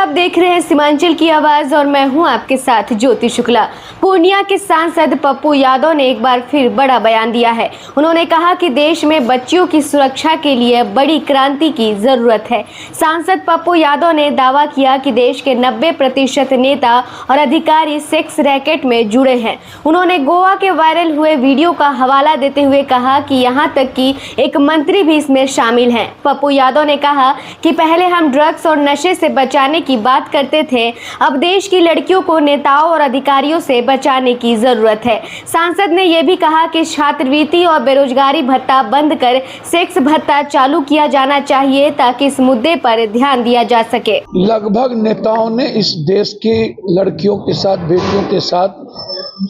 आप देख रहे हैं सीमांचल की आवाज और मैं हूं आपके साथ ज्योति शुक्ला। पूर्णिया के सांसद पप्पू यादव ने एक बार फिर बड़ा बयान दिया है। उन्होंने कहा कि देश में बच्चियों की सुरक्षा के लिए बड़ी क्रांति की जरूरत है। सांसद पप्पू यादव ने दावा किया कि देश के 90% नेता और अधिकारी सेक्स रैकेट में जुड़े हैं। उन्होंने गोवा के वायरल हुए वीडियो का हवाला देते हुए कहा कि यहां तक कि एक मंत्री भी इसमें शामिल हैं। पप्पू यादव ने कहा कि पहले हम ड्रग्स और नशे से बचाने की बात करते थे, अब देश की लड़कियों को नेताओं और अधिकारियों से बचाने की जरूरत है। सांसद ने यह भी कहा कि छात्रवृत्ति और बेरोजगारी भत्ता बंद कर सेक्स भत्ता चालू किया जाना चाहिए ताकि इस मुद्दे पर ध्यान दिया जा सके। लगभग नेताओं ने इस देश की लड़कियों के साथ, बेटियों के साथ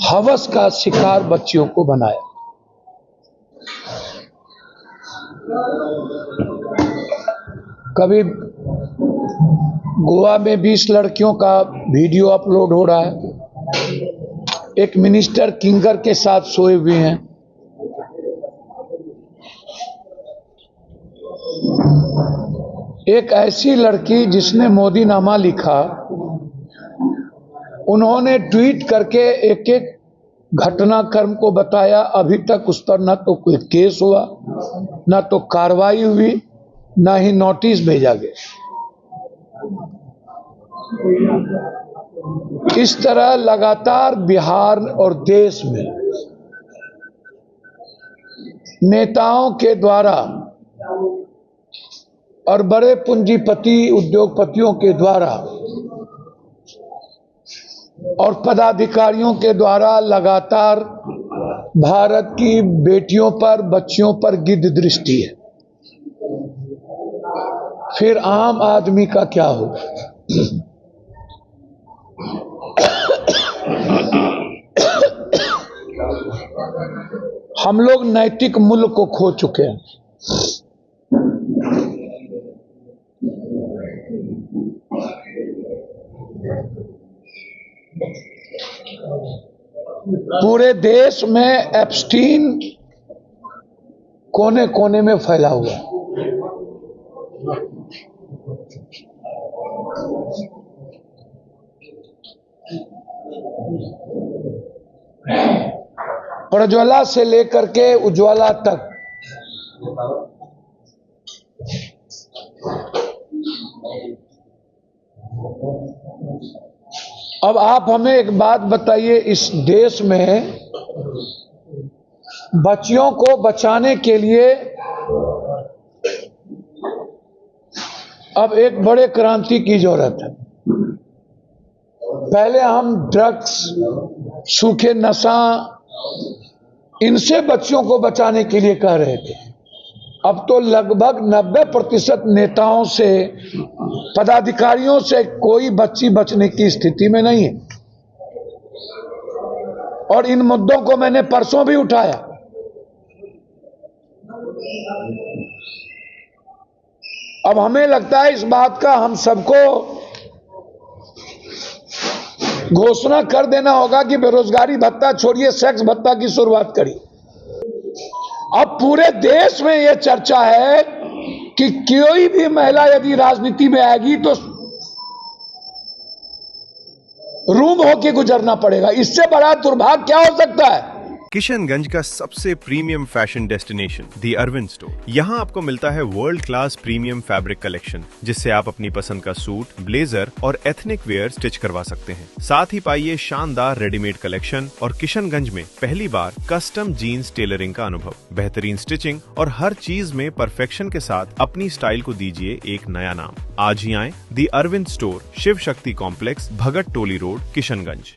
हवस का शिकार बच्चियों को बनाया। कभी गोवा में 20 लड़कियों का वीडियो अपलोड हो रहा है, एक मिनिस्टर किंगर के साथ सोए हुए हैं। एक ऐसी लड़की जिसने मोदीनामा लिखा, उन्होंने ट्वीट करके एक एक घटनाक्रम को बताया। अभी तक उस पर न तो कोई केस हुआ, न तो कार्रवाई हुई, न ही नोटिस भेजा गया। इस तरह लगातार बिहार और देश में नेताओं के द्वारा और बड़े पूंजीपति उद्योगपतियों के द्वारा और पदाधिकारियों के द्वारा लगातार भारत की बेटियों पर, बच्चियों पर गिद्ध दृष्टि है। फिर आम आदमी का क्या होगा? हम लोग नैतिक मूल्य को खो चुके हैं। पूरे देश में एप्स्टीन कोने कोने में फैला हुआ है। प्रज्वला से लेकर के उज्ज्वला तक अब आप हमें एक बात बताइए, इस देश में बच्चियों को बचाने के लिए अब एक बड़े क्रांति की जरूरत है। पहले हम ड्रग्स, सूखे नशा, इनसे बच्चियों को बचाने के लिए कह रहे थे। अब तो लगभग 90% नेताओं से, पदाधिकारियों से कोई बच्ची बचने की स्थिति में नहीं है। और इन मुद्दों को मैंने परसों भी उठाया। अब हमें लगता है इस बात का हम सबको घोषणा कर देना होगा कि बेरोजगारी भत्ता छोड़िए, सेक्स भत्ता की शुरुआत करिए। अब पूरे देश में यह चर्चा है कि कोई भी महिला यदि राजनीति में आएगी तो रूम होके गुजरना पड़ेगा। इससे बड़ा दुर्भाग्य क्या हो सकता है? किशनगंज का सबसे प्रीमियम फैशन डेस्टिनेशन दी अरविंद स्टोर। यहाँ आपको मिलता है world class premium fabric collection, जिससे आप अपनी पसंद का सूट, ब्लेजर और एथनिक वेयर स्टिच करवा सकते हैं। साथ ही पाइए शानदार रेडीमेड कलेक्शन और किशनगंज में पहली बार कस्टम जीन्स टेलरिंग का अनुभव, बेहतरीन स्टिचिंग और हर चीज में परफेक्शन के साथ अपनी स्टाइल को दीजिए एक नया नाम। आज ही आए दी अरविंद स्टोर, शिव शक्ति कॉम्प्लेक्स, भगत टोली रोड, किशनगंज।